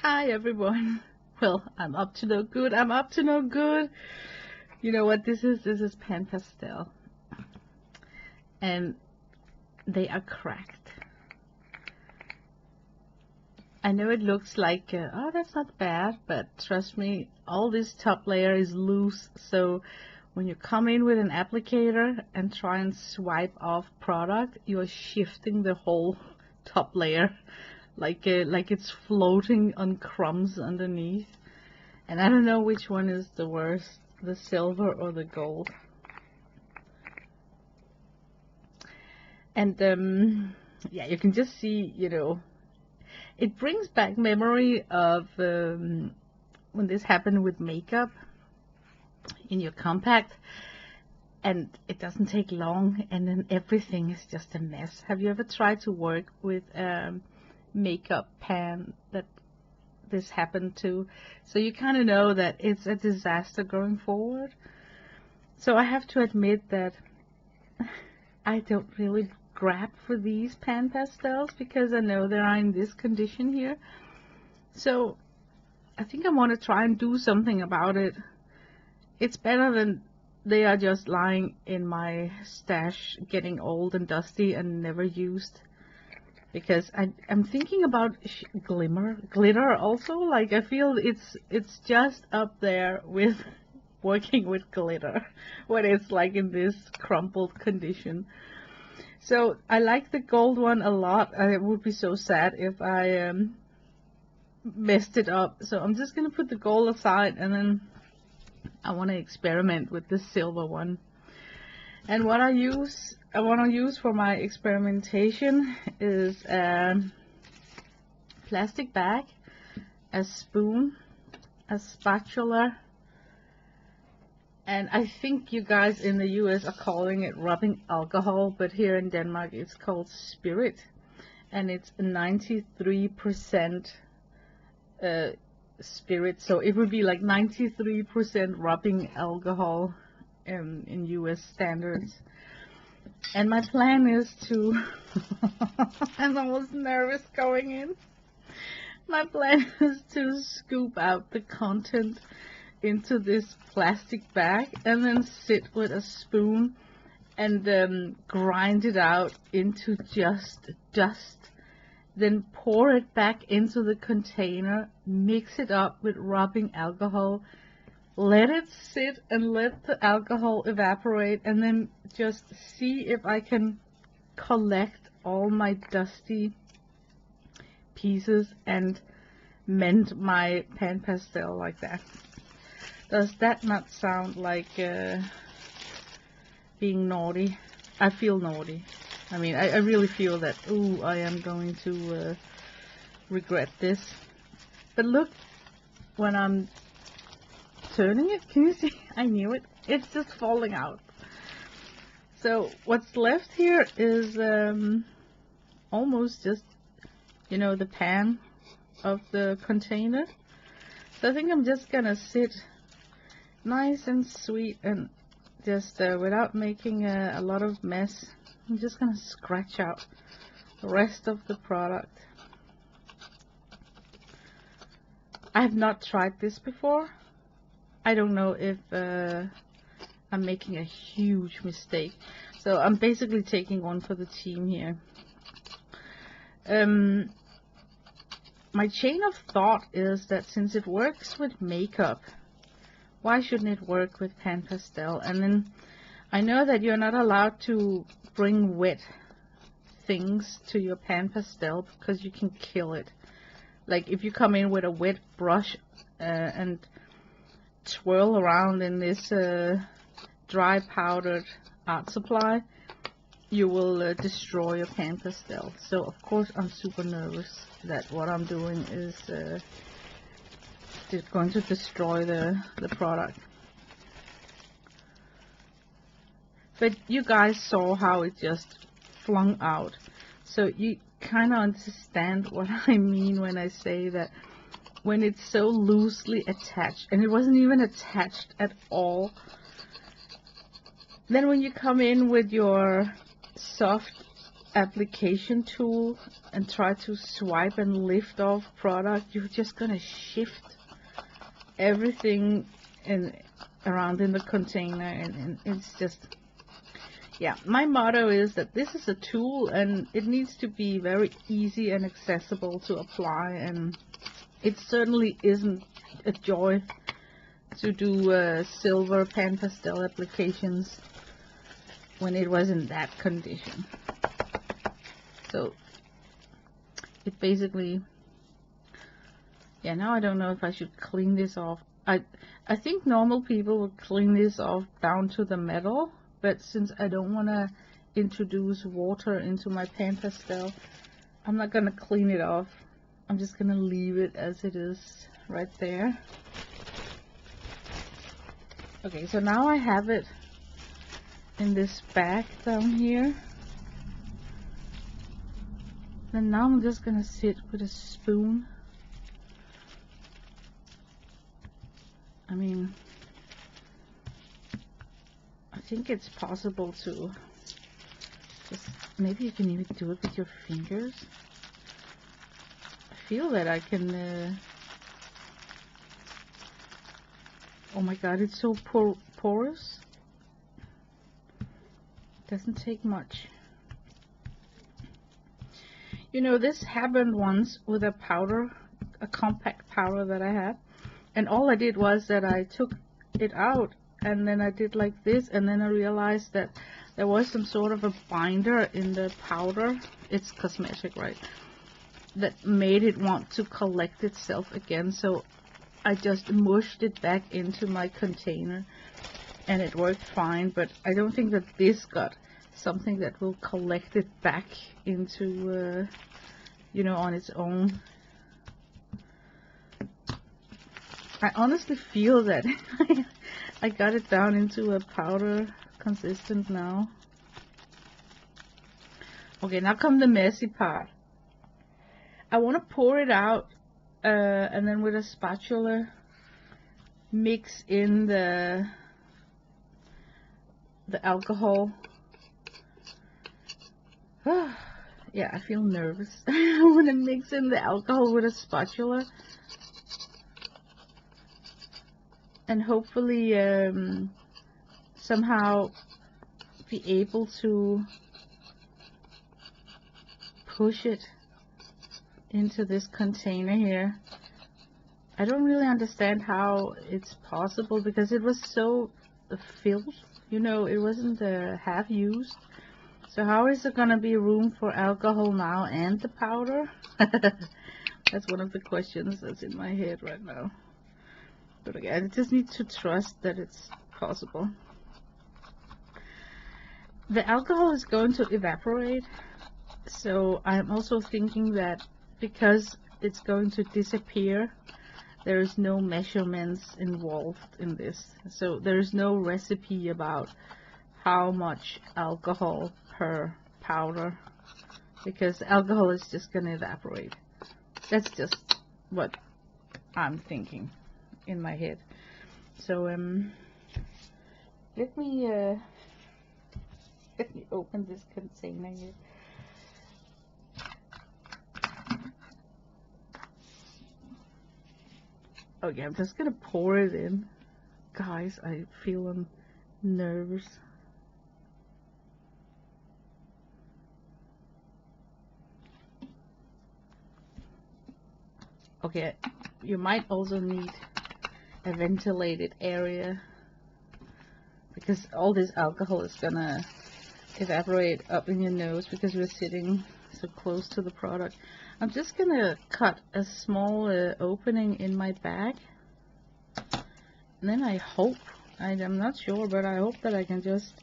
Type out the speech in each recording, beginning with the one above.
Hi everyone. Well, I'm up to no good. I'm up to no good. You know what this is? This is Pan Pastel. And they are cracked. I know it looks like, oh, that's not bad, but trust me, all this top layer is loose. So when you come in with an applicator and try and swipe off product, you are shifting the whole top layer. Like it's floating on crumbs underneath. And I don't know which one is the worst, the silver or the gold. And yeah, you can just see, you know, it brings back memory of when this happened with makeup in your compact, and it doesn't take long, and then everything is just a mess. Have you ever tried to work with makeup pan that this happened to? So you kind of know that it's a disaster going forward. So I have to admit that I don't really grab for these pan pastels because I know they are in this condition here. So I think I want to try and do something about it. It's better than they are just lying in my stash getting old and dusty and never used. Because I'm thinking about glitter also. Like, I feel it's just up there with working with glitter when it's like in this crumpled condition. So I like the gold one a lot. I would be so sad if I messed it up. So I'm just gonna put the gold aside, and then I want to experiment with the silver one. And what I want to use for my experimentation is a plastic bag, a spoon, a spatula, and I think you guys in the US are calling it rubbing alcohol, but here in Denmark it's called spirit, and it's 93% spirit, so it would be like 93% rubbing alcohol in US standards. And my plan is to I'm almost nervous going in. My plan is to scoop out the content into this plastic bag and then sit with a spoon and grind it out into just dust. Then pour it back into the container, mix it up with rubbing alcohol, let it sit and let the alcohol evaporate, and then just see if I can collect all my dusty pieces and mend my pan pastel like that. Does that not sound like being naughty? I feel naughty. I mean, I really feel that, ooh, I am going to regret this. But look, when I'm turning it, can you see? I knew it. It's just falling out. So what's left here is almost just, you know, the pan of the container. So I think I'm just gonna sit nice and sweet and just without making a lot of mess, I'm just gonna scratch out the rest of the product. I have not tried this before. I don't know if I'm making a huge mistake, so I'm basically taking one for the team here. My chain of thought is that since it works with makeup, why shouldn't it work with pan pastel? And then I know that you're not allowed to bring wet things to your pan pastel because you can kill it. Like if you come in with a wet brush and twirl around in this dry powdered art supply, you will destroy your pan pastel. So of course I'm super nervous that what I'm doing is going to destroy the product. But you guys saw how it just flung out, so you kind of understand what I mean when I say that when it's so loosely attached, and it wasn't even attached at all, then when you come in with your soft application tool and try to swipe and lift off product, you're just gonna shift everything around in the container, and it's just, yeah. My motto is that this is a tool and it needs to be very easy and accessible to apply, and it certainly isn't a joy to do silver Pan Pastel applications when it was in that condition. So it basically, yeah, now I don't know if I should clean this off. I think normal people would clean this off down to the metal, but since I don't want to introduce water into my Pan Pastel, I'm not going to clean it off. I'm just going to leave it as it is right there. Okay, so now I have it in this bag down here. And now I'm just going to sit with a spoon. I mean, I think it's possible to just, maybe you can even do it with your fingers. I feel that I can, oh my god, it's so porous. Doesn't take much. You know, this happened once with a powder, a compact powder that I had. And all I did was that I took it out and then I did like this, and then I realized that there was some sort of a binder in the powder. It's cosmetic, right? That made it want to collect itself again. So I just mushed it back into my container and it worked fine. But I don't think that this got something that will collect it back into, you know, on its own. I honestly feel that I got it down into a powder consistent now. Okay, now come the messy part. I want to pour it out and then with a spatula mix in the alcohol. Yeah, I feel nervous. I want to mix in the alcohol with a spatula. And hopefully somehow be able to push it into this container here. I don't really understand how it's possible because it was so filled, you know, it wasn't half used. So how is there gonna be room for alcohol now and the powder? That's one of the questions that's in my head right now. But again, I just need to trust that it's possible. The alcohol is going to evaporate, so I'm also thinking that because it's going to disappear, there is no measurements involved in this. So there is no recipe about how much alcohol per powder, because alcohol is just going to evaporate. That's just what I'm thinking in my head. So let me open this container here. Okay, I'm just gonna pour it in. Guys, I feel nervous. Okay, you might also need a ventilated area because all this alcohol is gonna evaporate up in your nose because we're sitting so close to the product. I'm just gonna cut a small opening in my bag, and then I hope, I'm not sure, but I hope that I can just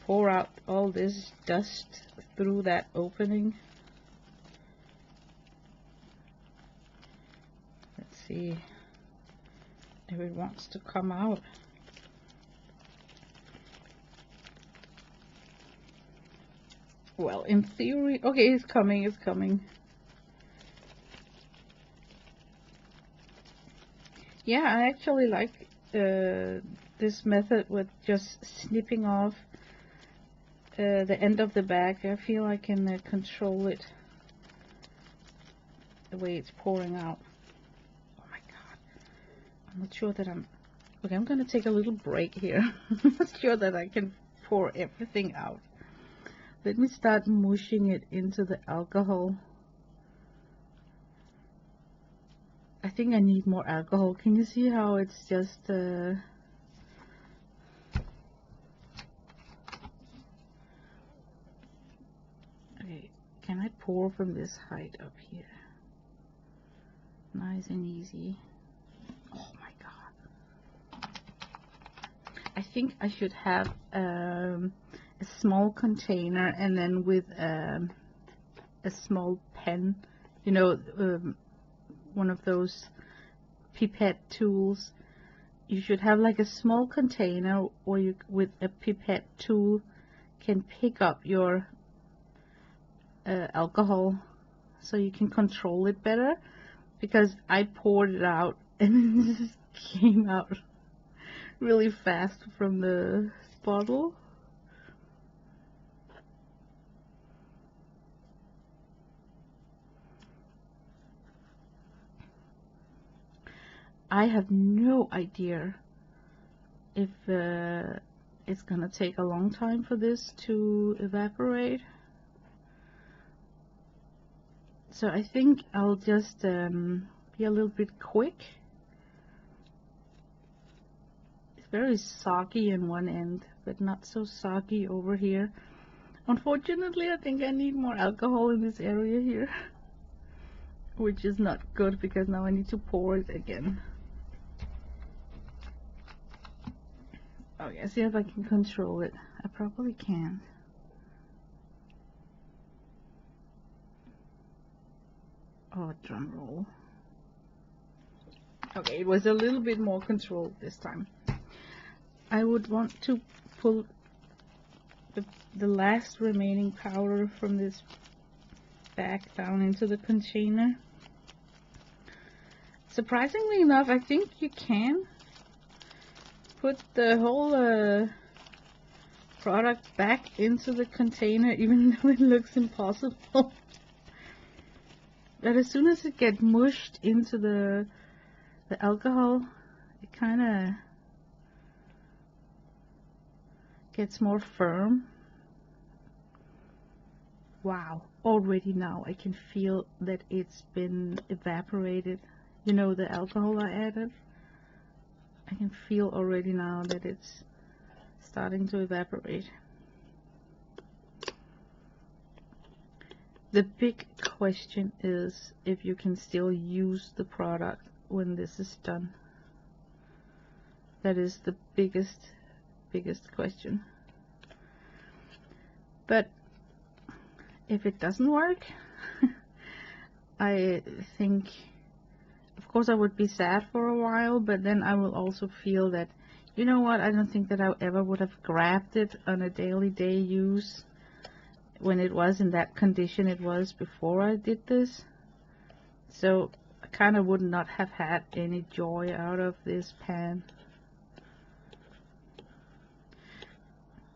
pour out all this dust through that opening. Let's see if it wants to come out. Well, in theory, okay, it's coming, it's coming. Yeah, I actually like this method with just snipping off the end of the bag. I feel I can control it the way it's pouring out. Oh my god. I'm not sure that I'm... Okay, I'm gonna take a little break here. I'm not sure that I can pour everything out. Let me start mushing it into the alcohol. I think I need more alcohol. Can you see how it's just... Okay, can I pour from this height up here? Nice and easy. Oh my god. I think I should have a small container, and then with a small pen, you know, one of those pipette tools. You should have like a small container where you, with a pipette tool, can pick up your alcohol, so you can control it better, because I poured it out and it just came out really fast from the bottle. I have no idea if it's gonna take a long time for this to evaporate. So I think I'll just be a little bit quick. It's very soggy in one end, but not so soggy over here. Unfortunately, I think I need more alcohol in this area here, which is not good because now I need to pour it again. Okay, see if I can control it. I probably can. Oh, drum roll. Okay, it was a little bit more controlled this time. I would want to pull the last remaining powder from this bag down into the container. Surprisingly enough, I think you can put the whole product back into the container, even though it looks impossible. But as soon as it gets mushed into the alcohol, it kind of gets more firm. Wow, already now I can feel that it's been evaporated. You know, the alcohol I added? I can feel already now that it's starting to evaporate. The big question is if you can still use the product when this is done. That is the biggest question. But if it doesn't work, I think, of course I would be sad for a while, but then I will also feel that, you know what, I don't think that I ever would have grabbed it on a daily use when it was in that condition it was before I did this. So I kind of would not have had any joy out of this pan.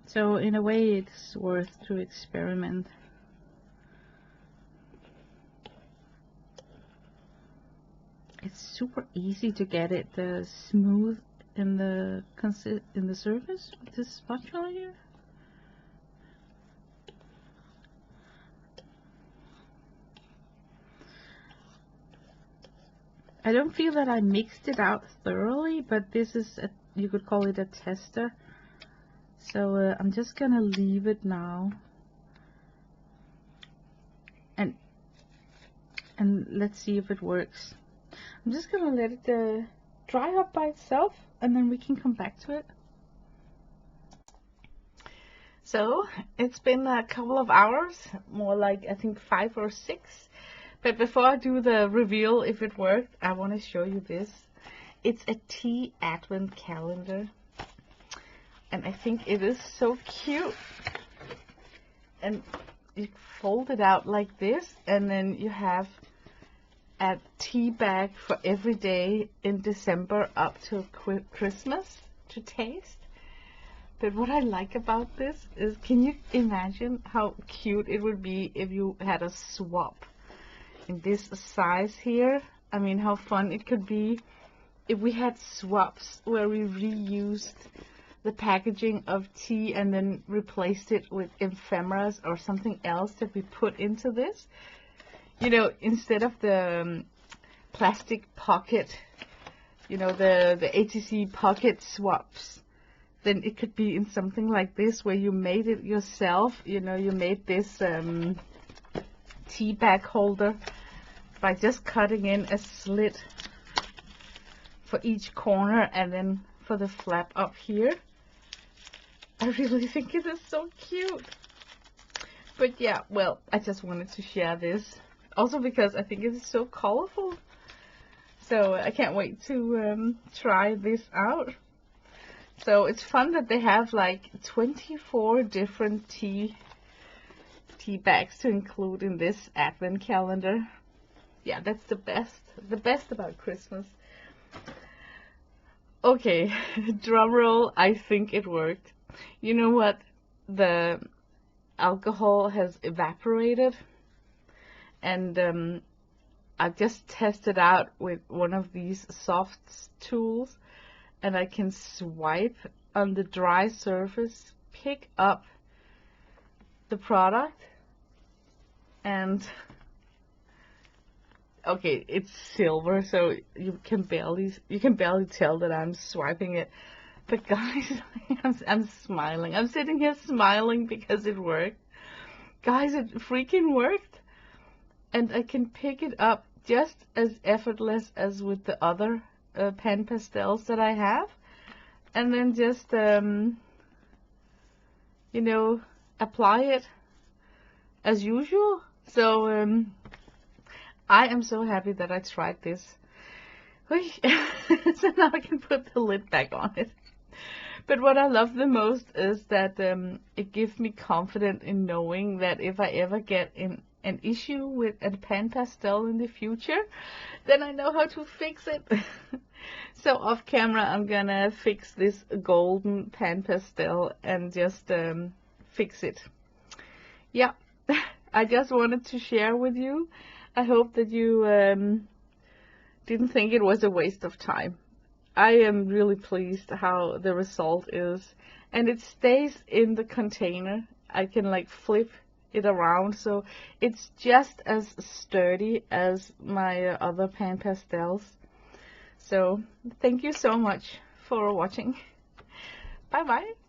So in a way it's worth to experiment. It's super easy to get it smooth in the surface with this spatula here. I don't feel that I mixed it out thoroughly, but this is you could call it a tester. So I'm just gonna leave it now, and let's see if it works. I'm just gonna let it dry up by itself, and then we can come back to it. So it's been a couple of hours, more like I think 5 or 6. But before I do the reveal if it worked, I want to show you this. It's a tea advent calendar, and I think it is so cute. And you fold it out like this, and then you have a tea bag for every day in December up to Christmas to taste. But what I like about this is, can you imagine how cute it would be if you had a swap in this size here? I mean, how fun it could be if we had swaps where we reused the packaging of tea and then replaced it with ephemeras or something else that we put into this. You know, instead of the plastic pocket, you know, the ATC pocket swaps, then it could be in something like this where you made it yourself. You know, you made this tea bag holder by just cutting in a slit for each corner and then for the flap up here. I really think it is so cute. But yeah, well, I just wanted to share this. Also because I think it is so colorful. So I can't wait to try this out. So it's fun that they have like 24 different tea bags to include in this advent calendar. Yeah, that's the best about Christmas. Okay, drum roll, I think it worked. You know what? The alcohol has evaporated, and I've just tested out with one of these soft tools, and I can swipe on the dry surface, pick up the product, and okay, it's silver, so you can barely tell that I'm swiping it. But guys, I'm smiling. I'm sitting here smiling because it worked. Guys, it freaking worked. And I can pick it up just as effortless as with the other Pan Pastels that I have. And then just, you know, apply it as usual. So, I am so happy that I tried this. So now I can put the lid back on it. But what I love the most is that it gives me confidence in knowing that if I ever get in an issue with a Pan Pastel in the future, then I know how to fix it. So off camera, I'm gonna fix this golden Pan Pastel and just fix it. Yeah, I just wanted to share with you. I hope that you didn't think it was a waste of time. I am really pleased how the result is, and it stays in the container. I can like flip it around, so it's just as sturdy as my other Pan Pastels. So thank you so much for watching. Bye bye.